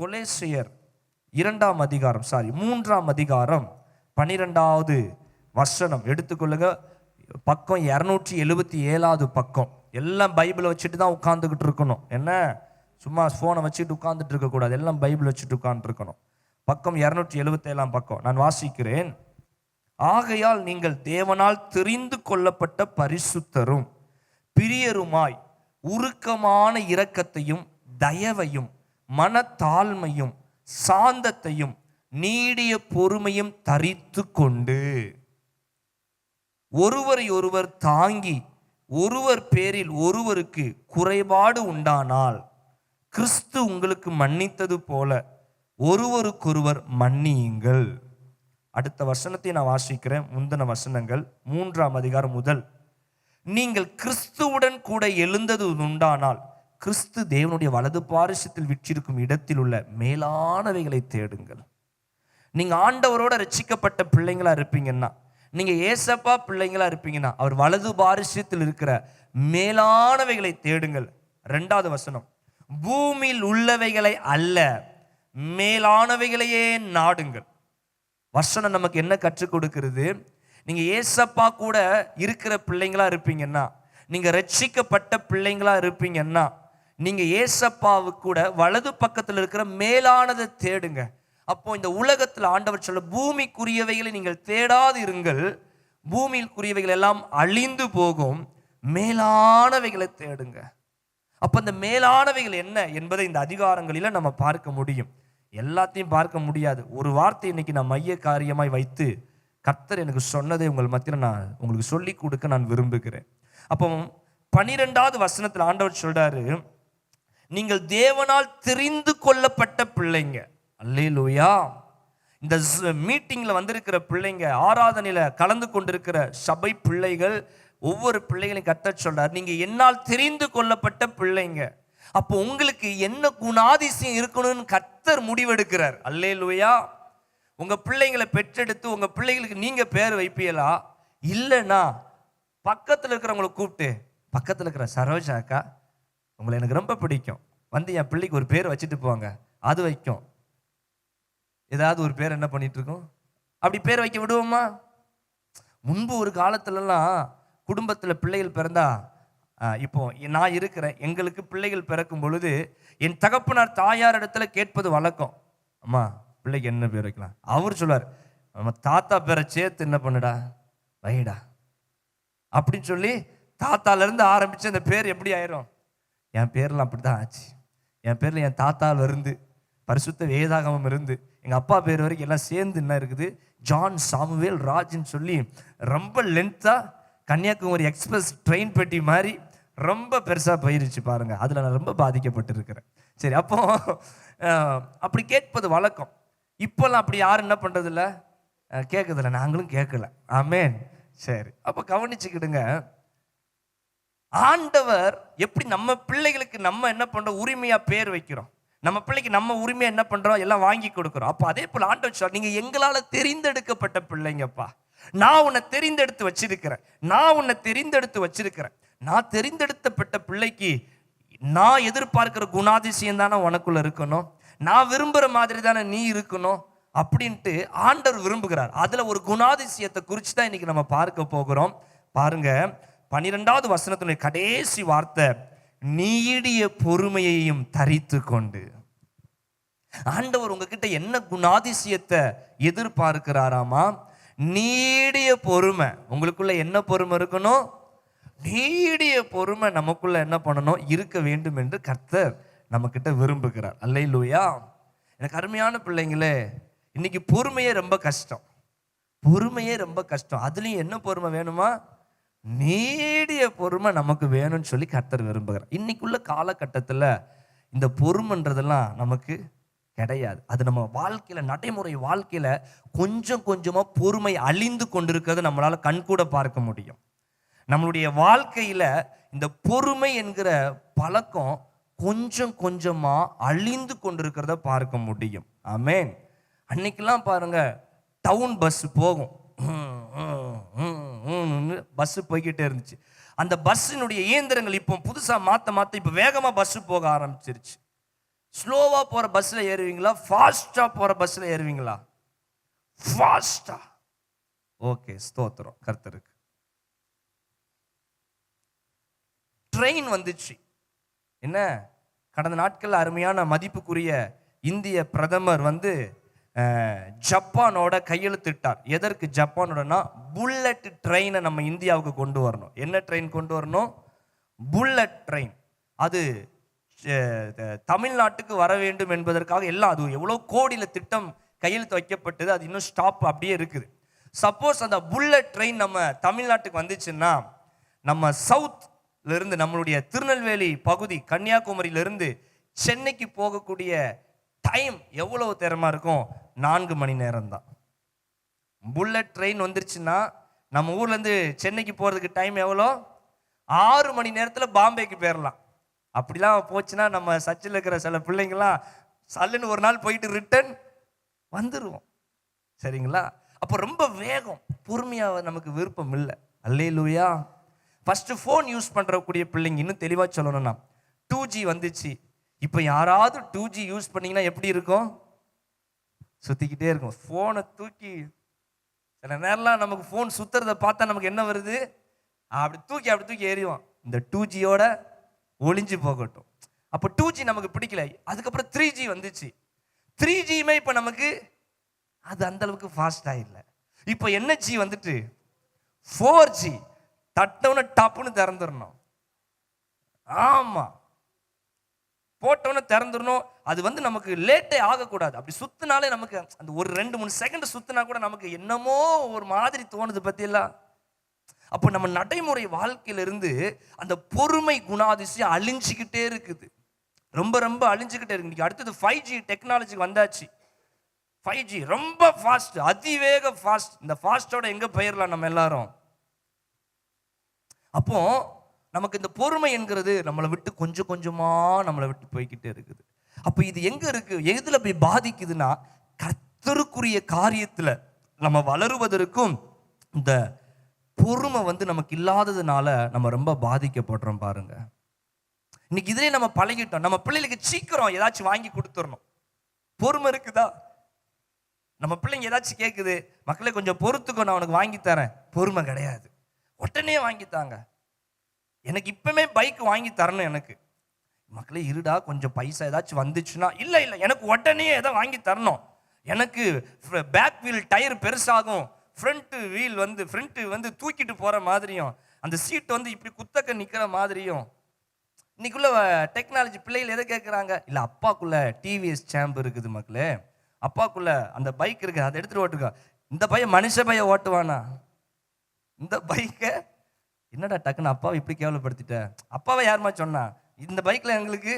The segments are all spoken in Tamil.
கொலேசியர் 3ஆம் அதிகாரம் 12வது வசனம் எடுத்துக்கொள்ளுங்க. பக்கம் 277வது பக்கம். எல்லாம் பைபிளை வச்சுட்டு தான் உட்கார்ந்துக்கிட்டு இருக்கணும். என்ன சும்மா ஃபோனை வச்சுட்டு உட்கார்ந்துட்டு இருக்கக்கூடாது, எல்லாம் பைபிள் வச்சுட்டு உட்கார்ந்துருக்கணும். பக்கம் 277ஆம் பக்கம் நான் வாசிக்கிறேன். ஆகையால் நீங்கள் தேவனால் தெரிந்து கொள்ளப்பட்ட பரிசுத்தரும் பிரியருமாய் உருக்கமான இரக்கத்தையும் தயவையும் மனத்தாழ்மையும் சாந்தத்தையும் நீடிய பொறுமையும் தரித்து கொண்டு ஒருவரை ஒருவர் தாங்கி ஒருவர் பேரில் ஒருவருக்கு குறைபாடு உண்டானால் கிறிஸ்து உங்களுக்கு மன்னித்தது போல ஒருவருக்கொருவர் மன்னியுங்கள். அடுத்த வசனத்தை நான் வாசிக்கிறேன். முந்தின வசனங்கள் 3ஆம் அதிகாரம் முதல். நீங்கள் கிறிஸ்துவுடன் கூட எழுந்தது உண்டானால் கிறிஸ்து தேவனுடைய வலது பாரிசத்தில் வீற்றிருக்கும் இடத்தில் உள்ள மேலானவைகளை தேடுங்கள். நீங்க ஆண்டவரோட ரட்சிக்கப்பட்ட பிள்ளைங்களா இருப்பீங்கன்னா, நீங்க ஏசப்பா பிள்ளைங்களா இருப்பீங்கன்னா, அவர் வலது பாரிசத்தில் இருக்கிற மேலானவைகளை தேடுங்கள். 2வது வசனம், பூமியில் உள்ளவைகளை அல்ல மேலானவைகளையே நாடுங்கள். வசனம் நமக்கு என்ன கற்றுக் கொடுக்கிறது? நீங்க ஏசப்பா கூட இருக்கிற பிள்ளைங்களா இருப்பீங்கன்னா, நீங்க ரட்சிக்கப்பட்ட பிள்ளைங்களா இருப்பீங்கன்னா, நீங்க ஏசப்பாவு கூட வலது பக்கத்தில் இருக்கிற மேலானதை தேடுங்க. அப்போ இந்த உலகத்தில் ஆண்டவர் சொல்ல, பூமிக்குரியவைகளை நீங்கள் தேடாது இருங்கள், பூமிக்குரியவைகள் எல்லாம் அழிந்து போகும், மேலானவைகளை தேடுங்க. அப்ப இந்த மேலானவைகள் என்ன என்பதை இந்த அதிகாரங்களில நம்ம பார்க்க முடியும். எல்லாத்தையும் பார்க்க முடியாது. ஒரு வார்த்தை இன்னைக்கு நான் மைய காரியமாய் வைத்து கர்த்தர் எனக்கு சொன்னதை உங்கள் மத்தியில் நான் உங்களுக்கு சொல்லி கொடுக்க நான் விரும்புகிறேன். அப்போ 12வது வசனத்தில் ஆண்டவர் சொல்றாரு, நீங்கள் தேவனால் தெரிந்து கொள்ளப்பட்ட பிள்ளைங்க. அல்லேலூயா. இந்த மீட்டிங்ல வந்திருக்கிற பிள்ளைங்க, ஆராதனையில கலந்து கொண்டிருக்கிற சபை பிள்ளைகள், ஒவ்வொரு பிள்ளைகளையும் கர்த்தர் சொல்றார், நீங்க என்னால் தெரிந்து கொள்ளப்பட்ட பிள்ளைங்க. அப்போ உங்களுக்கு என்ன குணாதிசயம் இருக்கணும்னு கர்த்தர் முடிவெடுக்கிறார். அல்லேலூயா. உங்க பிள்ளைங்களை பெற்றெடுத்து உங்க பிள்ளைகளுக்கு நீங்க பேர் வைப்பீங்களா? இல்லைன்னா பக்கத்தில் இருக்கிறவங்களை கூப்பிட்டு, பக்கத்தில் இருக்கிற சரோஜா அக்கா உங்களை எனக்கு ரொம்ப பிடிக்கும், வந்து என் பிள்ளைக்கு ஒரு பேர் வச்சுட்டு போவாங்க, அது வைக்கும். ஏதாவது ஒரு பேர் என்ன பண்ணிட்டு இருக்கோம், அப்படி பேர் வைக்க விடுவோமா? முன்பு ஒரு காலத்துலலாம் குடும்பத்தில் பிள்ளைகள் பிறந்தா, இப்போ நான் இருக்கிறேன், எங்களுக்கு பிள்ளைகள் பிறக்கும் பொழுது என் தகப்பனார் தாயார் இடத்துல கேட்பது வழக்கம், அம்மா பிள்ளைக்கு என்ன பேர் வைக்கலாம்? அவர் சொல்வார், நம்ம தாத்தா பேரை சேர்த்து என்ன பண்ணுடா வைடா அப்படின்னு சொல்லி தாத்தால இருந்து ஆரம்பிச்சு அந்த பேர் எப்படி ஆயிரும்? என் பேர்லாம் அப்படிதான் ஆச்சு. என் பேர்ல என் தாத்தால இருந்து பரிசுத்த வேதாகமம் இருந்து எங்க அப்பா பேர் வரைக்கும் எல்லாம் சேர்ந்து என்ன இருக்குது, ஜான் சாமுவேல் ராஜ்ன்னு சொல்லி ரொம்ப லென்த்தா கன்னியாகுமரி எக்ஸ்பிரஸ் ட்ரெயின் பெட்டி மாதிரி ரொம்ப பெருசா போயிருச்சு பாருங்க. அதுல நான் ரொம்ப பாதிக்கப்பட்டு இருக்கிறேன். சரி, அப்போ அப்படி கேட்பது வழக்கம். இப்பெல்லாம் அப்படி யாரும் என்ன பண்றது இல்லை, கேட்கறதில்ல, நாங்களும் கேட்கல. ஆமேன். சரி, அப்ப கவனிச்சுக்கிடுங்க. ஆண்டவர் எப்படி நம்ம பிள்ளைகளுக்கு நம்ம என்ன பண்றோம், உரிமையா பேர் வைக்கிறோம். நம்ம பிள்ளைக்கு நம்ம உரிமையா என்ன பண்றோம், எல்லாம் வாங்கி கொடுக்கிறோம். அப்ப அதே போல ஆண்டவர் சொல்றார், நீங்க எங்களால தெரிந்தெடுக்கப்பட்ட பிள்ளைங்கப்பா, நான் உன்னை தெரிந்தெடுத்து வச்சிருக்கிறேன், நான் உன்னை தெரிந்தெடுத்து வச்சிருக்கிறேன். நான் தெரிந்தெடுத்தப்பட்ட பிள்ளைக்கு நான் எதிர்பார்க்கிற குணாதிசயம் தானே உனக்குள்ள இருக்கணும், நான் விரும்புற மாதிரி தானே நீ இருக்கணும் அப்படின்ட்டு ஆண்டவர் விரும்புகிறார். அதுல ஒரு குணாதிசயத்தை குறித்து தான் இன்னைக்கு நம்ம பார்க்க போகிறோம். பாருங்க, 12வது வசனத்தினுடைய கடைசி வார்த்தை, நீடிய பொறுமையையும் தரித்து கொண்டு. ஆண்டவர் உங்ககிட்ட என்ன குணாதிசயத்தை எதிர்பார்க்கிறாராமா? நீடிய பொறுமை. உங்களுக்குள்ள என்ன பொறுமை இருக்கணும்? நீடிய பொறுமை நமக்குள்ள என்ன பண்ணணும், இருக்க வேண்டும் என்று கர்த்தர் நம்ம கிட்ட விரும்புகிறார். அல்லேலூயா. எனக்கு அருமையான பிள்ளைங்களே, இன்னைக்கு பொறுமையே ரொம்ப கஷ்டம், பொறுமையே ரொம்ப கஷ்டம். அதுலயும் என்ன பொறுமை வேணுமா? நீடிய பொறுமை நமக்கு வேணும்னு சொல்லி கர்த்தர் விரும்புகிறார். இன்னைக்குள்ள காலகட்டத்தில் இந்த பொறுமைன்றதெல்லாம் நமக்கு கிடையாது. அது நம்ம வாழ்க்கையில, நடைமுறை வாழ்க்கையில கொஞ்சம் கொஞ்சமா பொறுமை அழிந்து கொண்டிருக்கிறது நம்மளால கண்கூட பார்க்க முடியும். நம்மளுடைய வாழ்க்கையில இந்த பொறுமை என்கிற பழக்கம் கொஞ்சம் கொஞ்சமா அழிந்து கொண்டிருக்கிறத பார்க்க முடியும். ஆமேன். அன்னைக்கெல்லாம் பாருங்க, டவுன் பஸ் போகும், பஸ் போய்கிட்டே இருந்துச்சு. அந்த பஸ்ஸினுடைய இயந்திரங்கள் இப்போ புதுசா மாத்த இப்ப வேகமா பஸ் போக ஆரம்பிச்சிருச்சு. ஸ்லோவா போற பஸ்ல ஏறுவீங்களா, ஃபாஸ்டா போற பஸ்ல ஏறுவீங்களா? ஃபாஸ்டா. ஓகே, ஸ்தோத்திரம் கர்த்தருக்கு. ட்ரெயின் வந்துச்சு. என்ன, கடந்த நாட்கள் அருமையான மதிப்புக்குரிய இந்திய பிரதமர் ஜப்பானோட கையெழுத்திட்டார். எதற்கு ஜப்பானோடனா, புல்லட் ட்ரெயினை நம்ம இந்தியாவுக்கு கொண்டு வரணும். என்ன ட்ரெயின் கொண்டு வரணும்? Bullet train. அது தமிழ்நாட்டுக்கு வர வேண்டும் என்பதற்காக எல்லாம், அது எவ்வளோ கோடியில் திட்டம் கையெழுத்து வைக்கப்பட்டது. அது இன்னும் ஸ்டாப் அப்படியே இருக்குது. சப்போஸ் அந்த புல்லட் ட்ரெயின் நம்ம தமிழ்நாட்டுக்கு வந்துச்சுன்னா, நம்ம சவுத்ல இருந்து, நம்மளுடைய திருநெல்வேலி பகுதி, கன்னியாகுமரியிலிருந்து சென்னைக்கு போகக்கூடிய டைம் எவ்வளவு நேரமா இருக்கும்? 4 மணி நேரம் தான். புல்லட் ட்ரெயின் வந்துருச்சுன்னா நம்ம ஊர்ல இருந்து சென்னைக்கு போறதுக்கு டைம் எவ்வளோ? 6 மணி நேரத்தில் பாம்பேக்கு போயிடலாம். அப்படிலாம் போச்சுன்னா நம்ம சர்ச்சில் இருக்கிற சில பிள்ளைங்களாம் சல்லுன்னு ஒரு நாள் போயிட்டு ரிட்டர்ன் வந்துடுவோம். சரிங்களா? அப்போ ரொம்ப வேகம், பொறுமையாக நமக்கு விருப்பம் இல்லை. அல்லேலூயா. ஃபர்ஸ்ட் ஃபோன் யூஸ் பண்ணுறக்கூடிய பிள்ளைங்க, இன்னும் தெளிவாக சொல்லணும்னா 2G வந்துச்சு. இப்போ யாராவது 2G யூஸ் பண்ணீங்கன்னா எப்படி இருக்கும்? சுற்றிக்கிட்டே இருக்கும். ஃபோனை தூக்கி, சில நேரம்லாம் நமக்கு ஃபோன் சுற்றுறதை பார்த்தா நமக்கு என்ன வருது? அப்படி தூக்கி எறிவோம். இந்த 2Gயோட ஒளிஞ்சு போகட்டும். அப்போ 2G நமக்கு பிடிக்கல. அதுக்கப்புறம் 3G வந்துச்சு. 3Gயுமே இப்போ நமக்கு அது அந்த அளவுக்கு ஃபாஸ்டாக இல்லை. இப்போ என்ன G வந்துட்டு? 4G. தட்டவுன்னு டப்புன்னு திறந்துடணும். ஆமாம், போட்டோன்னு திறந்துடணும். அது நமக்கு லேட்டே ஆகக்கூடாது. அப்படி சுத்தினாலே நமக்கு அந்த ஒரு 2-3 செகண்ட் சுத்தினா கூட நமக்கு என்னமோ ஒரு மாதிரி தோணுது பத்தியெல்லாம். அப்போ நம்ம நடைமுறை வாழ்க்கையிலிருந்து அந்த பொறுமை குணாதிசயம் அழிஞ்சிக்கிட்டே இருக்குது. ரொம்ப ரொம்ப அழிஞ்சுக்கிட்டே இருக்கு. அடுத்தது 5G டெக்னாலஜி வந்தாச்சு. 5G ரொம்ப ஃபாஸ்ட், அதிவேக ஃபாஸ்ட். இந்த ஃபாஸ்டோட எங்க போயிடலாம் நம்ம எல்லாரும்? அப்போ நமக்கு இந்த பொறுமை என்கிறது நம்மளை விட்டு கொஞ்சம் கொஞ்சமா நம்மளை விட்டு போய்கிட்டே இருக்குது. அப்போ இது எங்க இருக்கு, எதுல போய் பாதிக்குதுன்னா, கர்த்தருக்குரிய காரியத்துல நம்ம வளருவதற்கும் இந்த பொறுமை நமக்கு இல்லாததுனால நம்ம ரொம்ப பாதிக்கப்படுறோம். பாருங்க, இன்னைக்கு இதுலயே நம்ம பழகிட்டோம். நம்ம பிள்ளைகளுக்கு சீக்கிரம் ஏதாச்சும் வாங்கி கொடுத்துடணும். பொறுமை இருக்குதா? நம்ம பிள்ளைங்க ஏதாச்சும் கேட்குது, மக்களே கொஞ்சம் பொறுத்துக்கோ, நான் உனக்கு வாங்கி தரேன். பொறுமை கிடையாது. உடனே வாங்கித்தாங்க. எனக்கு இப்பவுமே பைக் வாங்கி தரணும். எனக்கு மக்களே இருடா, கொஞ்சம் பைசா ஏதாச்சும் வந்துச்சுன்னா, இல்லை இல்லை எனக்கு உடனே எதை வாங்கி தரணும். எனக்கு பேக் வீல் டயர் பெருசாகும், ஃப்ரண்ட் வீல் ஃப்ரண்ட் தூக்கிட்டு போற மாதிரியும், அந்த சீட் இப்படி குத்தக்க நிக்கிற மாதிரியும். இன்னைக்குள்ள டெக்னாலஜி பிள்ளைகள் எதை கேட்குறாங்க? இல்லை அப்பாக்குள்ள டிவிஎஸ் சாம்ப் இருக்குது மக்களே, அப்பாக்குள்ள அந்த பைக் இருக்குது, அதை எடுத்துட்டு ஓட்டுக்கா. இந்த பையன் மனுஷ பையன் ஓட்டுவானா? இந்த பைக்கை என்னடா டக்குன்னு அப்பாவை இப்படி கேவலப்படுத்திட்ட? அப்பாவை யாருமா சொன்னா? இந்த பைக்ல எங்களுக்கு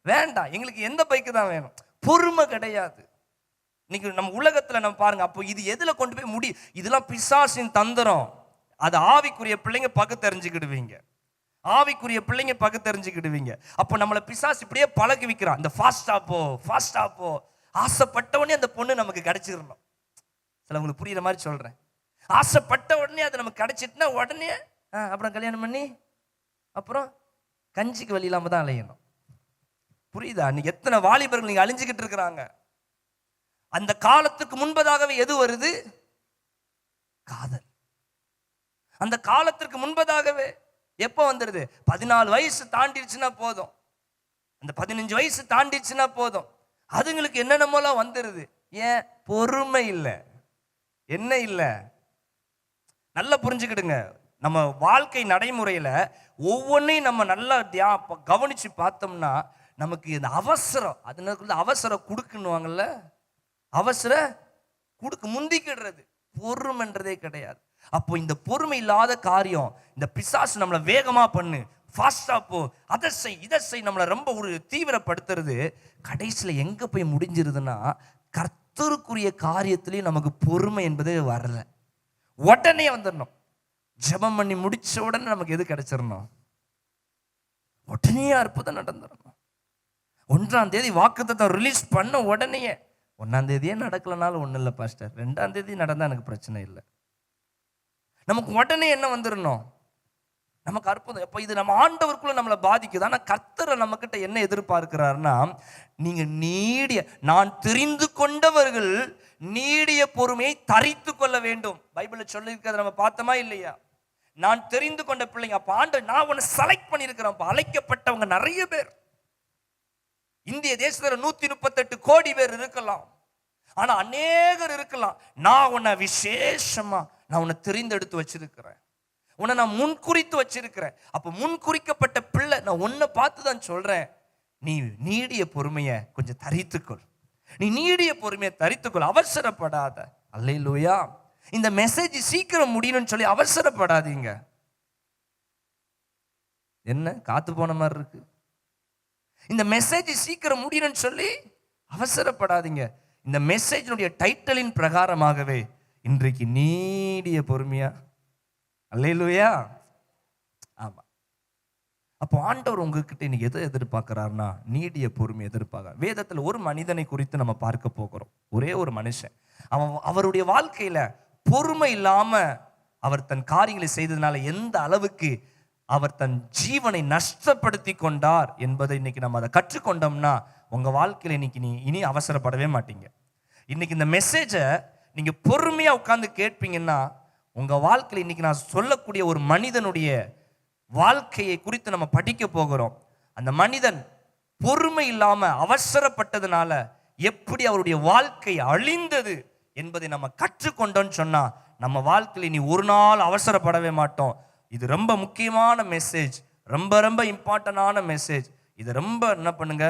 வேண்டாம், எங்களுக்கு எந்த பைக்கு தான் வேணும். பொறுமை கிடையாது. இன்னைக்கு நம்ம உலகத்துல நம்ம பாருங்க. அப்போ இது எதுல கொண்டு போய் முடி? இதெல்லாம் பிசாசின் தந்திரம். அது ஆவிக்குரிய பிள்ளைங்க பகுத்தறிஞ்சுக்கிடுவீங்க. ஆவிக்குரிய பிள்ளைங்க பகுத்தறிஞ்சுக்கிடுவீங்க. அப்போ நம்மளை பிசாஸ் இப்படியே பழகி வைக்கிறான். இந்த ஃபாஸ்டா போ. ஆசைப்பட்ட உடனே அந்த பொண்ணு நமக்கு கிடைச்சிடணும். சில உங்களுக்கு புரியுற மாதிரி சொல்றேன். ஆசைப்பட்ட உடனே அது நமக்கு கிடைச்சிட்டுனா உடனே அப்புறம் கல்யாணம் பண்ணி அப்புறம் கஞ்சிக்கு வழி இல்லாம தான் அலையணும். புரியுதா? இன்னைக்கு எத்தனை வாலிபர்கள் நீங்க அழிஞ்சுக்கிட்டு இருக்கிறாங்க. அந்த காலத்துக்கு முன்பதாகவே எது வருது? காதல். அந்த காலத்திற்கு முன்பதாகவே எப்போ வந்துடுது? 14 வயசு தாண்டிடுச்சுன்னா போதும், அந்த 15 வயசு தாண்டிடுச்சுன்னா போதும், அதுங்களுக்கு என்னென்னமோலாம் வந்துடுது. ஏன்? பொறுமை இல்லை. என்ன இல்லை? நல்லா புரிஞ்சுக்கிடுங்க. நம்ம வாழ்க்கை நடைமுறையில ஒவ்வொன்றையும் நம்ம நல்லா கவனிச்சு பார்த்தோம்னா நமக்கு இந்த அவசரம், அதுக்குள்ள அவசரம் கொடுக்குன்னுவாங்கல்ல, அவசர கொடுக்கு முந்திக்கிடுறது பொறுமைன்றதே கிடையாது. அப்போ இந்த பொறுமை இல்லாத காரியம், இந்த பிசாசு நம்மளை வேகமா பண்ணு, ஃபாஸ்டா போ, அதை செய் நம்மளை ரொம்ப ஒரு தீவிரப்படுத்துறது. கடைசியில் எங்க போய் முடிஞ்சிருதுன்னா, கர்த்தருக்குரிய காரியத்திலையும் நமக்கு பொறுமை என்பதே வரல. உடனே வந்துடணும். ஜெபம் பண்ணி முடிச்ச உடனே நமக்கு எது கிடைச்சிடணும்? உடனே அற்புதம் நடந்துடணும். 1ஆம் தேதி வாக்குத்தத்தம் ரிலீஸ் பண்ண உடனே, 1ஆம் தேதியே நடக்கலனாலும் ஒன்றும் இல்லை பாஸ்டர், 2ஆம் தேதி நடந்தா எனக்கு பிரச்சனை இல்லை. நமக்கு உடனே என்ன வந்துடணும்? நமக்கு அற்புதம். அப்போ இது நம்ம ஆண்டவருக்குள்ள நம்மளை பாதிக்குது. ஆனால் கர்த்தரை நம்ம கிட்ட என்ன எதிர்பார்க்கிறாருன்னா, நீங்க நீடிய, நான் தெரிந்து கொண்டவர்கள் நீடிய பொறுமையை தரித்து கொள்ள வேண்டும். பைபிள்ல சொல்லியிருக்கிறத நம்ம பார்த்தோமா இல்லையா? நான் தெரிந்து கொண்ட பிள்ளைங்க. அப்ப ஆண்டவர், நான் உன்னை செலக்ட் பண்ணியிருக்கிறேன். அழைக்கப்பட்டவங்க நிறைய பேர். இந்திய தேசத்துல 138 கோடி பேர் இருக்கலாம். ஆனா அநேகர் இருக்கலாம். நான் உன்னை விசேஷமா, நான் உன்னை தெரிந்தெடுத்து வச்சிருக்கிறேன், உன்னை நான் முன்குறித்து வச்சிருக்கிறேன். அப்ப முன்குறிக்கப்பட்ட பிள்ளை, நான் உன்னை பார்த்து தான் சொல்றேன், நீ நீடிய பொறுமையை கொஞ்சம் தரித்துக்கொள். நீ நீடிய பொறுமையை தரித்துக்கொள், அவசரப்படாத. அல்லேலூயா. இந்த மெசேஜ் சீக்கிரம் முடியணும்னு சொல்லி அவசரப்படாதீங்க. என்ன காத்து போன மாதிரி இருக்கு? இந்த மெசேஜ் சீக்கிரம் முடியணும்னு சொல்லி அவசரப்படாதீங்க. இந்த மெசேஜினுடைய டைட்டிலின் பிரகாரமாகவே இன்றைக்கு நீடிய பொறுமையா. அல்லேலூயா. ஆமா. அப்போ ஆண்டவர் உங்ககிட்ட இன்னைக்கு எதை எதிர்பார்க்கிறார்னா, நீடிய பொறுமை எதிர்பார்க்க. வேதத்துல ஒரு மனிதனை குறித்து நம்ம பார்க்க போகிறோம். ஒரே ஒரு மனுஷன். அவருடைய வாழ்க்கையில பொறுமை இல்லாம அவர் தன் காரியங்களை செய்ததுனால எந்த அளவுக்கு அவர் தன் ஜீவனை நஷ்டப்படுத்தி கொண்டார் என்பதை இன்னைக்கு நம்ம அதை கற்றுக்கொண்டோம்னா, உங்க வாழ்க்கையில இன்னைக்கு இனி அவசரப்படவே மாட்டீங்க. இன்னைக்கு இந்த மெசேஜை நீங்க பொறுமையா உட்கார்ந்து கேட்பீங்கன்னா, உங்க வாழ்க்கையில இன்னைக்கு நான் சொல்லக்கூடிய ஒரு மனிதனுடைய வாழ்க்கையை குறித்து நம்ம படிக்க போகிறோம். அந்த மனிதன் பொறுமை இல்லாம அவசரப்பட்டதுனால எப்படி அவருடைய வாழ்க்கை அழிந்தது என்பதை நம்ம கற்றுக்கொண்டோம்னு சொன்னா, நம்ம வாழ்க்கையில நீ ஒரு நாள் அவசரப்படவே மாட்டோம். இது ரொம்ப முக்கியமான மெசேஜ், ரொம்ப ரொம்ப இம்பார்ட்டன்டான மெசேஜ். இதை ரொம்ப என்ன பண்ணுங்க,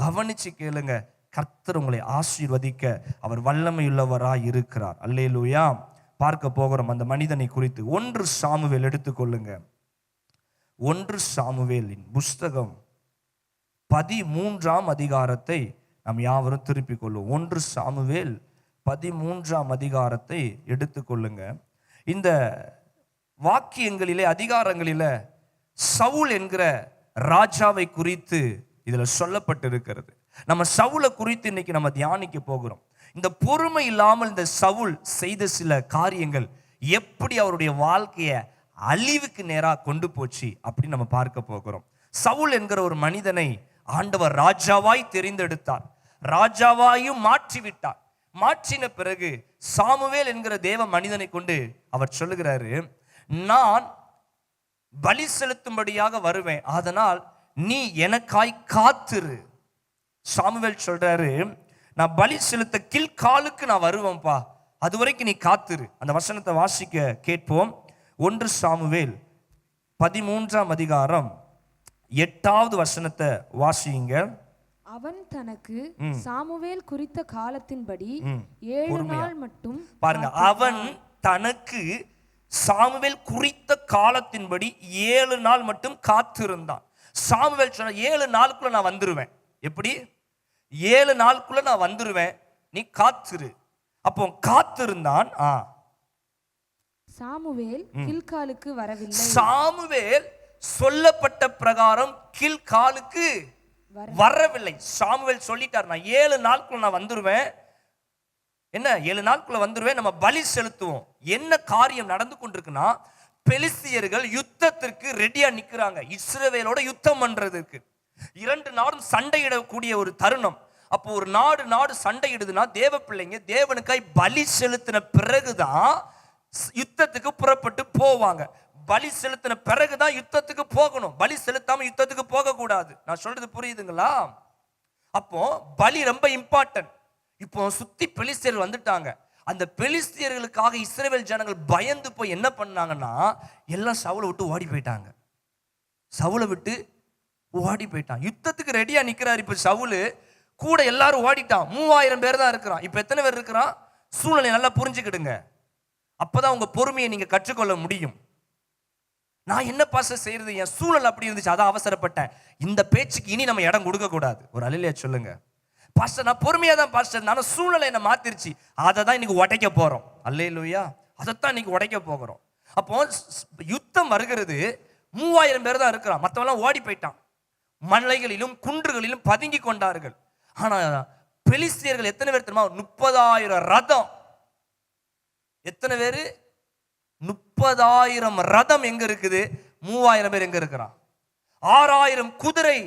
கவனிச்சு கேளுங்க. கர்த்தர் உங்களை ஆசீர்வதிக்க அவர் வல்லமையுள்ளவராய் இருக்கிறார். அல்லேலூயா. பார்க்க போகிறோம் அந்த மனிதனை குறித்து. 1 சாமுவேல் எடுத்துக்கொள்ளுங்க. 1 சாமுவேலின் புஸ்தகம் 13ஆம் அதிகாரத்தை நாம் யாவரும் திருப்பிக் கொள்ளும். 1 சாமுவேல் 13ஆம் அதிகாரத்தை எடுத்துக்கொள்ளுங்க. இந்த வாக்கியங்களிலே, அதிகாரங்களிலே சவுல் என்கிற ராஜாவை குறித்து இதுல சொல்லப்பட்டிருக்கிறது. நம்ம சவுலை குறித்து இன்னைக்கு நம்ம தியானிக்க போகிறோம். இந்த பொறுமை இல்லாமல் இந்த சவுல் செய்த சில காரியங்கள் எப்படி அவருடைய வாழ்க்கையை அழிவுக்கு நேராக கொண்டு போச்சு அப்படின்னு நம்ம பார்க்க போகிறோம். சவுல் என்கிற ஒரு மனிதனை ஆண்டவர் ராஜாவாய் தெரிந்தெடுத்தார், ராஜாவாயும் மாற்றிவிட்டார். மாற்றின பிறகு சாமுவேல் என்கிற தேவ மனிதனை கொண்டு அவர் சொல்லுகிறாரு, நான் பலி செலுத்தும்படியாக வருவேன், அதனால் நீ எனக்காய் காத்திரு. சாமுவேல் சொல்றாரு, நான் பலி செலுத்த கில்காலுக்கு நான் வருவேன்ப்பா, அது வரைக்கும் நீ காத்திரு. அந்த வசனத்தை வாசிக்க கேட்போம். 1 சாமுவேல் 13ஆம் அதிகாரம் 8வது வசனத்தை வாசியுங்க. அவன் தனக்கு சாமுவேல் குறித்த காலத்தின்படி 7 நாள் மட்டும், பாருங்க, அவன் தனக்கு சாமுவேல் குறித்த காலத்தின்படி 7 நாள் மட்டும் காத்திருந்தான். சாமுவேல் சொன்ன 7 நாளுக்குள்ள நான் வந்துருவேன். எப்படி? 7 நாளுக்குள்ள நான் வந்துருவேன், நீ காத்திரு. அப்போ காத்திருந்தான். சாமுவேல் கில்காலுக்கு வரவில்லை. சாமுவேல் சொல்லப்பட்ட பிரகாரம் கில்காலுக்கு வரவில்லை. சாமுவேல் சொல்லிட்டார், நான் 7 நாளுக்குள்ள நான் வந்துருவேன். என்ன 7 நாளுக்குள்ள வந்துருவேன், நம்ம பலி செலுத்துவோம். என்ன காரியம் நடந்து கொண்டிருக்குன்னா, பெலிஸ்தியர்கள் யுத்தத்திற்கு ரெடியா நிக்கிறாங்க, இஸ்ரவேலோட யுத்தம் பண்றதுக்கு. 2 நாடும் சண்டையிடக்கூடிய ஒரு தருணம். அப்போ ஒரு நாடு சண்டையிடுதுன்னா, தேவ பிள்ளைங்க தேவனுக்காய் பலி செலுத்தின பிறகுதான் யுத்தத்துக்கு புறப்பட்டு போவாங்க. பலி செலுத்தின பிறகுதான் யுத்தத்துக்கு போகணும். பலி செலுத்தாம யுத்தத்துக்கு போக கூடாது. நான் சொல்றது புரியுதுங்களா? அப்போ பலி ரொம்ப இம்பார்ட்டன்ட். இப்போ சுத்தி பெலிஸ்தியர்கள் வந்துட்டாங்க. அந்த பெலிஸ்தியர்களுக்காக இஸ்ரவேல் ஜனங்கள் பயந்து போய் என்ன பண்ணாங்கன்னா, எல்லாம் சவுலை விட்டு ஓடி போயிட்டாங்க. சவுலை விட்டு ஓடி போயிட்டான். யுத்தத்துக்கு ரெடியா நிக்கிறார். இப்ப சவுலு கூட எல்லாரும் ஓடிட்டான். 3000 பேர் தான் இருக்கிறான். இப்ப எத்தனை பேர் இருக்கிறான்? சூழ்நிலை நல்லா புரிஞ்சுக்கிடுங்க. அப்பதான் உங்க பொறுமையை நீங்க கற்றுக்கொள்ள முடியும். நான் என்ன பாஸ்டர் செய்யறது, என் சூழல் அப்படி இருந்துச்சு, அதான் அவசரப்பட்டேன். இந்த பேச்சுக்கு இனி நம்ம இடம் கொடுக்க கூடாது. ஒரு அல்லேலூயா சொல்லுங்க. பாஸ்டர் நான் பொறுமையா தான் பாஸ்டர், நானும் சூழலை என்ன மாத்திருச்சு, அதை தான் இன்னைக்கு உடைக்க போறோம். அல்லேலூயா, அதைத்தான் இன்னைக்கு உடைக்க போகிறோம். அப்போ யுத்தம் வருகிறது. 3000 பேர் தான் இருக்கிறான். மற்றவெல்லாம் ஓடி போயிட்டான். மலைகளிலும் குன்றுகளிலும் பதுங்கி கொண்டார்கள். ஆனா பெலிஸ்தியர்கள் எத்தனை பேர் தெரியுமா? 30,000 ரதம். எத்தனை பேரு? 30,000 ரதம் எங்க இருக்குது? 3000 பேர் எங்க இருக்கிறான்? 6000 குதிரை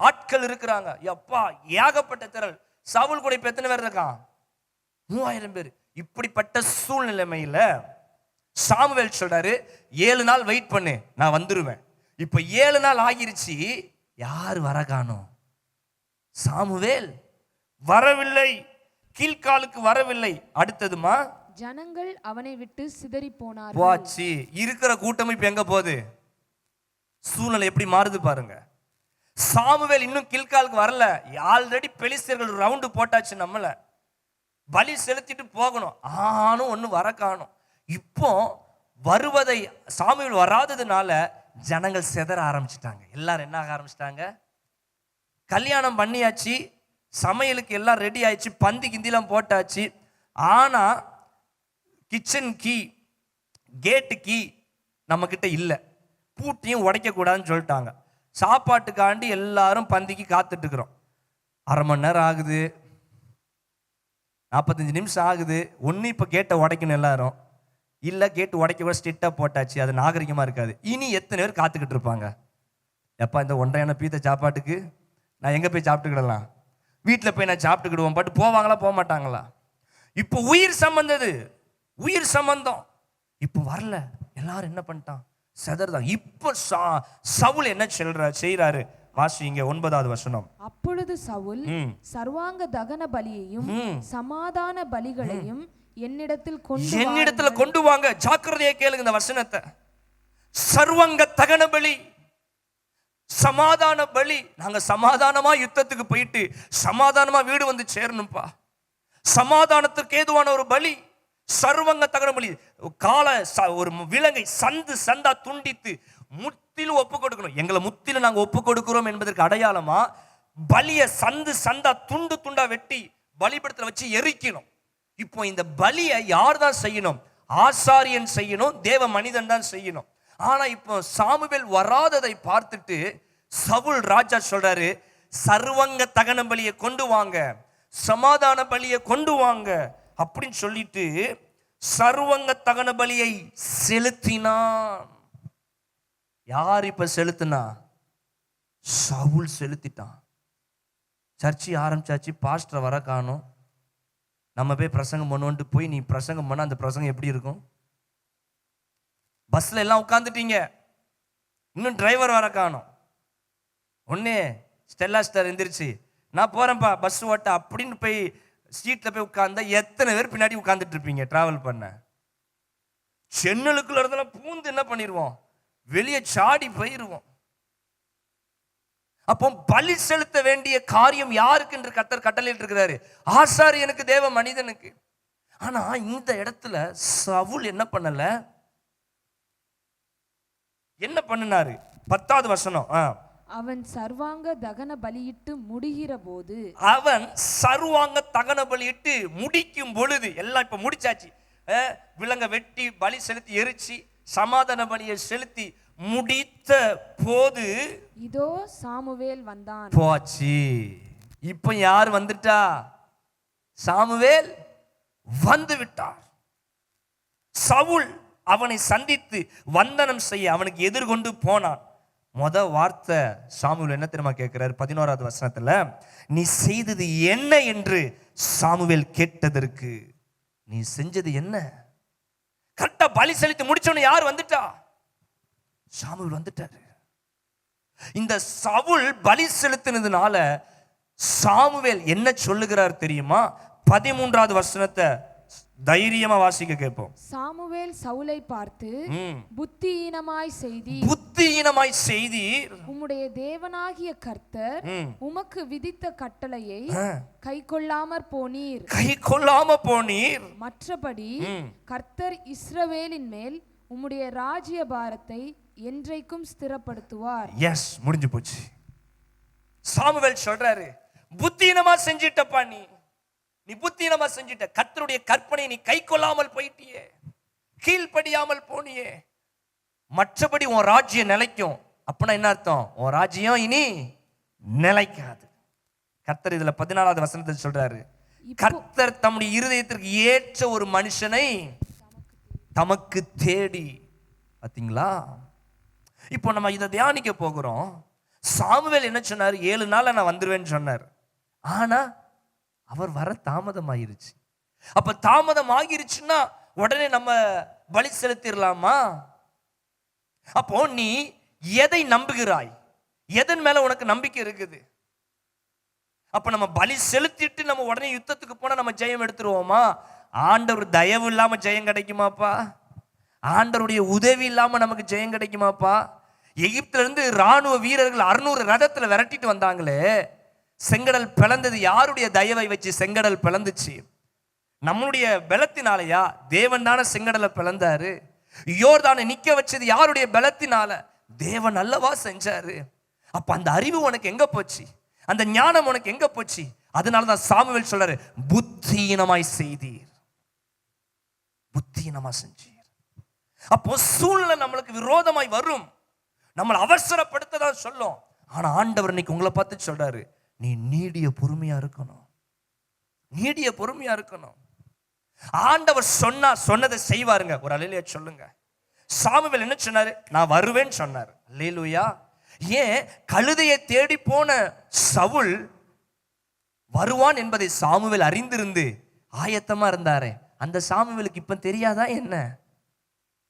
ஆட்கள் இருக்கிறாங்க. எப்பா, ஏகப்பட்ட திரள். சவுல் கூட இப்ப எத்தனை பேர் இருக்கான்? 3000 பேர். இப்படிப்பட்ட சூழ்நிலைமையில சாமுவேல் சொல்றாரு, 7 நாள் வெயிட் பண்ணு, நான் வந்துருவேன். இப்ப 7 நாள் ஆகிருச்சு, யார் வர காணோம்? சாமுவேல் வரவில்லை, கீழ்காலுக்கு வரவில்லை. அடுத்ததுமா, ஜனங்கள் அவனை விட்டு சிதறி போனார்கள். போச்சு. இருக்கிற கூட்டம் இப்ப எங்க போகுது? சூழ்நிலை எப்படி மாறுது பாருங்க. சாமுவேல் இன்னும் கீழ்காலுக்கு வரல. ஆல்ரெடி பெலிஸ்தர்கள் ரவுண்டு போட்டாச்சு, நம்மள பலி செலுத்திட்டு போகணும். ஆனும் ஒண்ணு வர காணும். இப்போ வருவதை சாமுவேல் வராததுனால ஜனங்கள் சிதற ஆரம்பிச்சிட்டாங்க. எல்லாரும் என்ன ஆக ஆரம்பிச்சிட்டாங்க? கல்யாணம் பண்ணியாச்சு, சமையலுக்கு எல்லாம் ரெடி ஆயிடுச்சு, பந்தி கிந்திலாம் போட்டாச்சு. ஆனா கிச்சன் கீ, கேட்டு கீ நம்ம கிட்ட இல்லை, பூட்டியும் உடைக்க கூடாதுன்னு சொல்லிட்டாங்க. சாப்பாட்டுக்காண்டி எல்லாரும் பந்திக்கு காத்துட்டு இருக்கிறோம். 1/2 மணி நேரம் ஆகுது, 45 நிமிஷம் ஆகுது. ஒன்று இப்போ கேட்டை உடைக்கணும் எல்லாரும், இல்லை கேட்டு உடைக்க கூட ஸ்ட்ரிக்டாக போட்டாச்சு, அது நாகரிகமாக இருக்காது. இனி எத்தனை பேர் காத்துக்கிட்டு இருப்பாங்க? எப்பா, இந்த 1.5 பீத்த சாப்பாட்டுக்கு நான் எங்கே போய் சாப்பிட்டுக்கிடலாம்? வீட்டில் போய் நான் சாப்பிட்டுக்கிடுவோம். பட் போவாங்களா, போக மாட்டாங்களா? இப்போ உயிர் சம்பந்தம் இப்போ வரல. எல்லாரும் என்ன பண்ணிட்டான்? செதறதான். இப்போ சவுல் என்ன செய்யறாரு? வாசிங்க 9வது வசனம். அப்பொழுது சவுல், சர்வாங்க தகன பலியையும் சமாதான பலிகளையும் என்னிடத்தில் கொண்டு வாங்க. ஜாக்கிரதையா கேளுங்க இந்த வசனத்தை. சர்வாங்க தகன பலி, சமாதான பலி. நாங்க சமாதானமா யுத்தத்துக்கு போயிட்டு சமாதானமா வீடு வந்து சேரணும்பா. சமாதானத்துக்கு ஏதுவான ஒரு பலி சர்வங்க தகன பலி. ஒரு விலங்கை சந்தா துண்டித்து முத்திலும் ஒப்பு கொடுக்கணும். எங்களை முத்திலும் நாங்க ஒப்பு கொடுக்கிறோம் என்பதற்கு அடையாளமா பலிய சந்தா துண்டா வெட்டி பலிபீடத்துல வச்சு எரிக்கணும். இப்போ இந்த பலியை யார் தான் செய்யணும்? ஆசாரியன் செய்யணும், தேவ மனிதன் தான் செய்யணும். ஆனா இப்போ சாமுவேல் வராததை பார்த்துட்டு சவுல் ராஜா சொல்றாரு, சர்வங்க தகன பலியை கொண்டு வாங்க, சமாதான பலியை கொண்டு வாங்க அப்படின்னு சொல்லிட்டு சர்வங்க தகன பலியை செலுத்தினான். யார் இப்ப செலுத்தினா? சவுல் செலுத்திட்டான். சர்ச்சை ஆரம்பிச்சாச்சு, பாஸ்டர் வர காணும். நம்ம போய் பிரசங்கம் பண்ணுவோன்ட்டு போய் நீ பிரசங்கம் பண்ண அந்த பிரசங்கம் எப்படி இருக்கும்? பஸ்ல எல்லாம் உட்காந்துட்டீங்க, இன்னும் டிரைவர் வர காணும். ஒன்னே ஸ்டெல்லா ஸ்டார் எந்திரிச்சு, நான் போறேன்ப்பா பஸ் ஓட்ட அப்படின்னு போய் சீட்ல போய் உட்கார்ந்தா எத்தனை பேர் பின்னாடி உட்கார்ந்துட்டு இருப்பீங்க? டிராவல் பண்ண சென்னலுக்குள்ள இடத்துல பூந்து என்ன பண்ணிடுவோம்? வெளியே சாடி போயிருவோம். அப்போ பலி செலுத்த வேண்டிய காரியம் யாருக்கு என்று கர்த்தர் கட்டளையிட்டு இருக்கிறாரு? ஆசாரியனுக்கு, தேவ மனிதனுக்கு. ஆனா இந்த இடத்துல சவுல் என்ன பண்ணல? என்ன பண்ணினாரு? 10வது வசனம். அவன் சர்வாங்க தகன பலியிட்டு முடிகிற போது, அவன் சர்வாங்க தகன பலியிட்டு முடிக்கும் பொழுது, எல்லாம் இப்ப முடிச்சாச்சு, விலங்க வெட்டி பலி செலுத்தி எரிச்சு சமாதான பலியை செலுத்தி முடித்த போது இதோ சாமுவேல் வந்தான். போச்சு. இப்ப யார் வந்துட்டா? சாமுவேல் வந்து விட்டார். சவுல் அவனை சந்தித்து வந்தனம் செய்ய அவனுக்கு எதிர்கொண்டு போனான். முத வார்த்தை சாமுவேல் என்ன தெரியுமா கேட்கிறார்? 11வது வசனத்துல, நீ செய்தது என்ன என்று சாமுவேல் கேட்டதற்கு, நீ செஞ்சது என்ன? கரெக்டா பலி செலுத்தி முடிச்சோன்னு யார் வந்துட்டா? சாமுவேல் வந்துட்டாரு. இந்த சவுல் பலி செலுத்தினதுனால சாமுவேல் என்ன சொல்லுகிறார் தெரியுமா? 13வது வசனத்தை தைரியமா வாசிக்க கேட்போம். சாமுவேல் சவுலை பார்த்து, புத்தியீனமாய் செய்தீர், உம்முடைய தேவனாகிய கர்த்தர் உமக்கு விதித்த கட்டளையை கைக்கொள்ளாமற் போனீர். மற்றபடி கர்த்தர் இஸ்ரவேலின் மேல் உம்முடைய ராஜ்ய பாரத்தை என்றைக்கும் ஸ்திரப்படுத்துவார். எஸ், முடிஞ்சு போச்சு. சாமுவேல் சொல்றாரு, புத்தியீனமா செஞ்சிட்டப்பா, நீ புத்தியீனமா செஞ்சிட்ட. கர்த்தருடைய கற்பனை நீ கை கொள்ளாமல் போயிட்டியே, கீழ்ப்படியாமல் போனியே. மற்றபடி உன் ராஜ்யம் நிலைக்கும். அப்படின்னா என்ன அர்த்தம்? உன் ராஜ்யம் இனி நிலைக்காது. கர்த்தர் இதுல 14வது வசனத்தில் சொல்றாரு, கர்த்தர் தம்முடைய இருதயத்திற்கு ஏற்ற ஒரு மனுஷனை தமக்கு தேடி. பாத்தீங்களா? இப்போ நம்ம இதை தியானிக்க போகிறோம். சாமுவேல் என்ன சொன்னார்? 7 நாள்ல நான் வந்துருவேன்னு சொன்னார். ஆனா அவர் வர தாமதம் ஆயிருச்சு. அப்ப தாமதம் ஆகிருச்சுன்னா உடனே நம்ம பலி செலுத்திடலாமா? அப்போ நீ எதை நம்புகிறாய்? எதன் மேல உனக்கு நம்பிக்கை இருக்குது? அப்ப நம்ம பலி செலுத்திட்டு நம்ம உடனே யுத்தத்துக்கு போனா நம்ம ஜெயம் எடுத்துருவோமா? ஆண்டவர் தயவு இல்லாம ஜெயம் கிடைக்குமாப்பா? ஆண்டவருடைய உதவி இல்லாம நமக்கு ஜெயம் கிடைக்குமாப்பா? எகிப்துல இருந்து ராணுவ வீரர்கள் 600 ரதத்துல விரட்டிட்டு வந்தாங்களே, செங்கடல் பிளந்தது யாருடைய தயவை வச்சு செங்கடல் பிளந்துச்சு? நம்மளுடைய பலத்தினாலயா? தேவன் தானே செங்கடலை பிளந்தாரு. யோர்தானை நிக்க வச்சது யாருடைய பலத்தினால? தேவன் அல்லவா செஞ்சாரு. அப்ப அந்த அறிவு உனக்கு எங்க போச்சு? அந்த ஞானம் உனக்கு எங்க போச்சு? அதனாலதான் சாமுவேல் சொல்றாரு, புத்தியீனமாய் செய்தீர், புத்தியீனமா செஞ்சீர். அப்போ சூழ்நிலை நம்மளுக்கு விரோதமாய் வரும், நம்மளை அவசரப்படுத்ததான் சொல்லும். ஆனா ஆண்டவர் இன்னைக்கு உங்களை பார்த்து சொல்றாரு, நீ நீடிய பொறுமையா இருக்கணும், நீடிய பொறுமையா இருக்கணும். ஆண்டவர் சொன்னதை செய்வாருங்க. ஒரு அல்லேலூயா சொல்லுங்க. சாமுவேல் என்ன சொன்னாரு? நான் வருவேன்னு சொன்னார். அல்லேலூயா. ஏன்? கழுதையை தேடி போன சவுல் வருவான் என்பதை சாமுவேல் அறிந்திருந்து ஆயத்தமா இருந்தாரே, அந்த சாமுவேலுக்கு இப்ப தெரியாதா என்ன?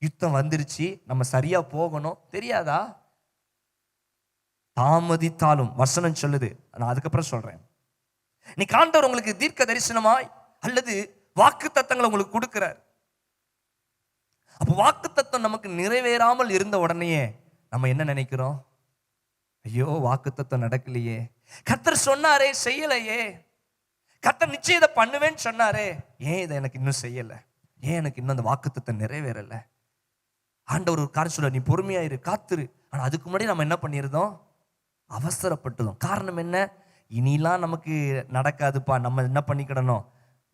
யுத்தம் வந்துருச்சு, நம்ம சரியா போகணும், தெரியாதா? தாமதித்தாலும் வசனம் சொல்லுது, நான் அதுக்கப்புறம் சொல்றேன். நீ ஆண்டவர் உங்களுக்கு தீர்க்க தரிசனமாய் அல்லது வாக்கு தத்தங்களை உங்களுக்கு கொடுக்கிறார். அப்ப வாக்கு தத்தம் நமக்கு நிறைவேறாமல் இருந்த உடனேயே நம்ம என்ன நினைக்கிறோம்? ஐயோ, வாக்கு தத்தம் நடக்கலையே, கர்த்தர் சொன்னாரே செய்யலையே, கர்த்தர் நிச்சயம் இதை பண்ணுவேன்னு சொன்னாரே, ஏன் இதை எனக்கு இன்னும் செய்யல, ஏன் எனக்கு இன்னும் அந்த வாக்கு தத்தம் நிறைவேறல? ஆண்டவர் ஒரு காரியம் சொல்ல, நீ பொறுமையாயிரு, காத்துரு. ஆனா அதுக்கு முன்னாடி நம்ம என்ன பண்ணிருந்தோம்? அவசரப்பட்டதும். காரணம் என்ன? இனிலாம் நமக்கு நடக்காதுப்பா, நம்ம என்ன பண்ணிக்கிடணும்,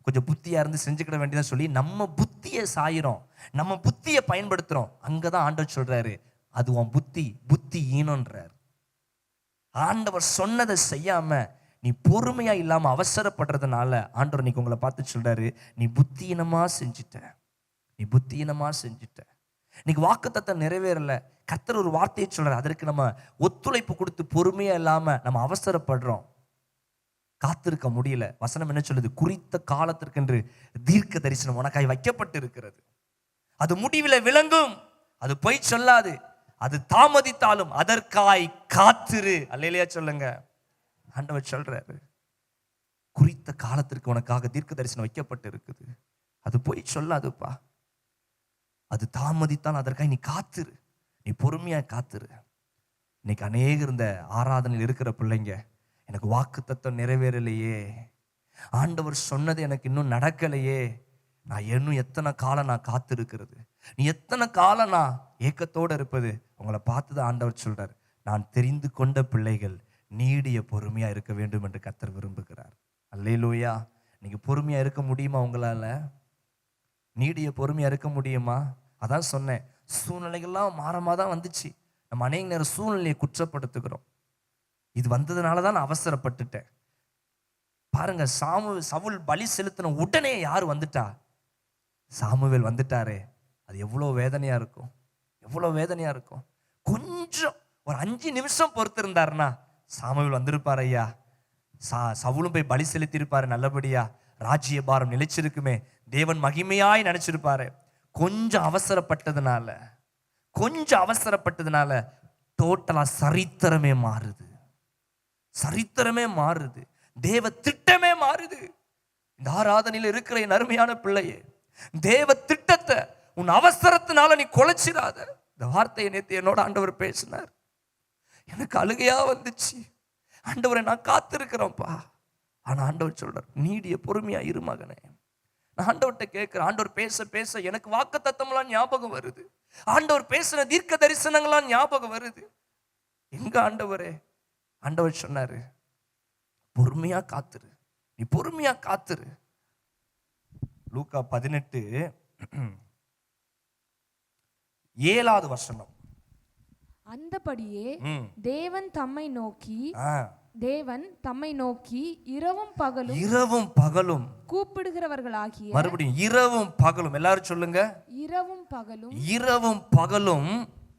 கொஞ்சம் புத்தியா இருந்து செஞ்சுக்கிட வேண்டியதான் சொல்லி நம்ம புத்தியை சாயிரும், நம்ம புத்தியை பயன்படுத்துறோம். அங்கதான் ஆண்டவர் சொல்றாரு, அது உன் புத்தி ஈனன்றார். ஆண்டவர் சொன்னதை செய்யாம நீ பொறுமையா இல்லாம அவசரப்படுறதுனால ஆண்டவர் இன்னைக்கு உங்களை பார்த்து சொல்றாரு, நீ புத்தியீனமா செஞ்சுட்ட, நீ புத்தியீனமா செஞ்சுட்ட. இன்னைக்கு வாக்குத்தத்தம் நிறைவேறல, கர்த்தர் ஒரு வார்த்தையை சொல்றாரு, அதற்கு நம்ம ஒத்துழைப்பு கொடுத்து பொறுமையா இல்லாம நம்ம அவசரப்படுறோம், காத்திருக்க முடியல. வசனம் என்ன சொல்லுது? குறித்த காலத்திற்கென்று தீர்க்க தரிசனம் உனக்காய் வைக்கப்பட்டு இருக்கிறது, அது முடிவில் விளங்கும், அது பொய் சொல்லாது, அது தாமதித்தாலும் அதற்காய் காத்திரு. அல்லேலூயா சொல்லுங்க. ஆண்டவர் சொல்றாரு, குறித்த காலத்திற்கு உனக்காக தீர்க்க தரிசனம் வைக்கப்பட்டு இருக்குது, அது பொய் சொல்லாதுப்பா, அது தாமதித்தான் அதற்காக நீ காத்திரு, நீ பொறுமையா காத்திரு. இன்னைக்கு அநேகர் இந்த ஆராதனையில் இருக்கிற பிள்ளைங்க, எனக்கு வாக்கு தத்தம் நிறைவேறலையே, ஆண்டவர் சொன்னது எனக்கு இன்னும் நடக்கலையே, நான் இன்னும் எத்தனை காலம் நான் காத்திருக்கிறது, நீ எத்தனை காலம் நான் ஏக்கத்தோடு இருப்பது? உங்களை பார்த்துதான் ஆண்டவர் சொல்றார், நான் தெரிந்து கொண்ட பிள்ளைகள் நீடிய பொறுமையா இருக்க வேண்டும் என்று கர்த்தர் விரும்புகிறார். அல்லேலூயா. நீங்க பொறுமையா இருக்க முடியுமா? உங்களால நீடிய பொறுமையா இருக்க முடியுமா? அதான் சொன்னேன், சூழ்நிலைகள்லாம் மாறமாதான் வந்துச்சு. நம்ம அநேக நேரம் சூழ்நிலையை குற்றப்படுத்துகிறோம். இது வந்ததுனால தான் நான் அவசரப்பட்டுட்டேன். பாருங்க, சவுல் பலி செலுத்தின உடனே யார் வந்துட்டா? சாமுவேல் வந்துட்டாரே. அது எவ்வளவு வேதனையா இருக்கும், எவ்வளவு வேதனையா இருக்கும். கொஞ்சம் ஒரு 5 நிமிஷம் பொறுத்து இருந்தாருன்னா சாமுவேல் வந்திருப்பார். ஐயா, சவுலும் போய் பலி செலுத்தி இருப்பாரு, நல்லபடியா ராஜ்ய பாரம் நிலைச்சிருக்குமே, தேவன் மகிமையாய் நினைச்சிருப்பாரு. கொஞ்சம் அவசரப்பட்டதுனால டோட்டலா சரித்திரமே மாறுது, சரித்திரமே மாறுது, தேவ திட்டமே மாறுது. இந்த ஆராதனையில் இருக்கிற என் அருமையான பிள்ளையே, தேவ திட்டத்தை உன் அவசரத்தினால நீ கொலைச்சிடாத. இந்த வார்த்தையை நேற்று என்னோட ஆண்டவர் பேசினார், எனக்கு அழுகையா வந்துச்சு. ஆண்டவரை நான் காத்திருக்கிறோம்ப்பா. ஆனா ஆண்டவர் சொல்றார், நீடிய பொறுமையா இரு மகனே. நான் ஆண்டவர்கிட்ட கேட்கிறேன், ஆண்டவர் பேச பேச எனக்கு வாக்கு தத்தம்லாம் ஞாபகம் வருது, ஆண்டவர் பேசின தீர்க்க தரிசனங்கள்லாம் ஞாபகம் வருது. எங்க ஆண்டவரே? ஆண்டவர் சொன்னாரு, பொறுமையா காத்துரு, நீ பொறுமையா காத்துரு. லூக்கா 18:7 அந்தபடியே தேவன் தம்மை நோக்கி இரவும் பகலும் கூப்பிடுகிறவர்களாகிய, மறுபடியும் இரவும் பகலும், எல்லாரும் சொல்லுங்க, இரவும் பகலும்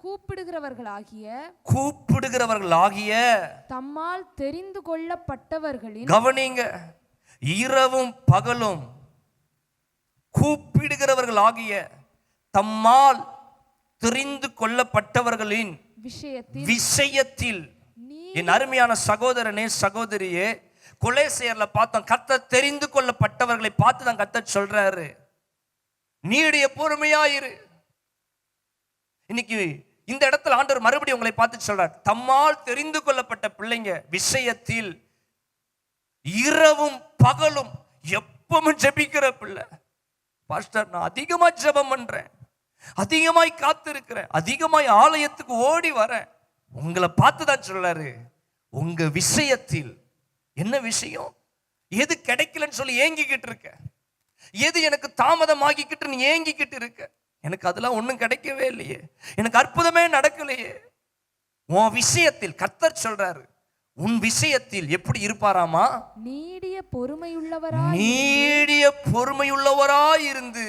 கூப்பிடுகிறவர்களாகிய தம்மால் தெரிந்து கொள்ளப்பட்டவர்களின், கவனிங்க, இரவும் பகலும் கூப்பிடுகிறவர்களாகிய தம்மால் தெரிந்து கொள்ளப்பட்டவர்களின் விஷயத்தில். என் அருமையான சகோதரனே சகோதரியே, கொலேசியர்ல பார்த்தோம், கர்த்தர் தெரிந்து கொள்ளப்பட்டவர்களை பார்த்து தான் கர்த்தர் சொல்றாரு, நீடிய பொறுமையாயிரு. இன்னைக்கு இந்த இடத்துல ஆண்டவர் மறுபடியும் உங்களை பார்த்து சொல்றார், தம்மால் தெரிந்து கொள்ளப்பட்ட பிள்ளைங்க விஷயத்தில் இரவும் பகலும் எப்பவும் ஜெபிக்கிற பிள்ளை. பாஸ்டர், நான் அதிகமா ஜெபம் பண்றேன், அதிகமாய் காத்திருக்கிறேன், அதிகமாய் ஆலயத்துக்கு ஓடி வரேன். உங்களை பார்த்து தான் சொல்றாரு, உங்க விஷயத்தில் என்ன விஷயம்? எது கிடைக்கலன்னு சொல்லி ஏங்கிக்கிட்டு இருக்க, எது எனக்கு தாமதமாகிக்கிட்டு நீ ஏங்கிக்கிட்டு இருக்க, எனக்கு அதெல்லாம் ஒன்றும் கிடைக்கவே இல்லையே, எனக்கு அற்புதமே நடக்கலையே. உன் விஷயத்தில் கர்த்தர் சொல்றாரு, உன் விஷயத்தில் எப்படி இருப்பாராமா? நீடிய பொறுமையுள்ளவராய் இருந்து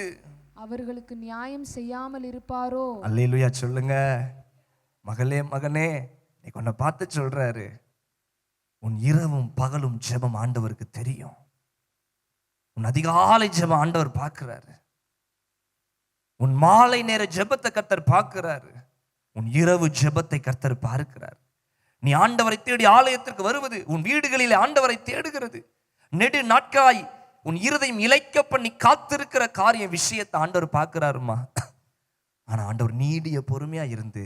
அவர்களுக்கு நியாயம் செய்யாமல் இருப்பாரோ? அல்லேலூயா சொல்லுங்க. மகளே மகனே, இன்னைக்கு உன்னை பார்த்து சொல்றாரு, உன் இரவும் பகலும் ஜெபம் ஆண்டவருக்கு தெரியும். உன் அதிகாலை ஜெபம் ஆண்டவர் பார்க்கிறாரு, உன் மாலை நேர ஜெபத்தை கர்த்தர் பார்க்கிறாரு, உன் இரவு ஜெபத்தை கர்த்தர் பார்க்கிறார். நீ ஆண்டவரை தேடி ஆலயத்திற்கு வருவது, உன் வீடுகளில் ஆண்டவரை தேடுகிறது, நெடு நாட்களாய் உன் இருதயம் இளைக்க பண்ணி காத்திருக்கிற காரியம் விஷயத்தை ஆண்டவர் பார்க்கிறாருமா. ஆனா ஆண்டவர் நீடிய பொறுமையா இருந்து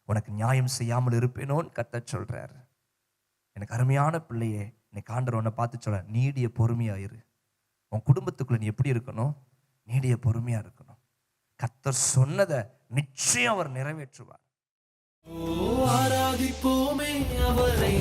உனக்கு நியாயம் செய்யாமல் இருப்பேனோன்னு கர்த்தர் சொல்றாரு. எனக்கு அருமையான பிள்ளையே, இன்னைக்கு ஆண்டவர் உன்னை பார்த்து சொல்ற, நீடிய பொறுமையா இரு. உன் குடும்பத்துக்குள்ள நீ எப்படி இருக்கணும்? நீடிய பொறுமையா இருக்கணும். கர்த்தர் சொன்னதை நிச்சயம் அவர் நிறைவேற்றுவார். ஆராதிப்போமே அவரை.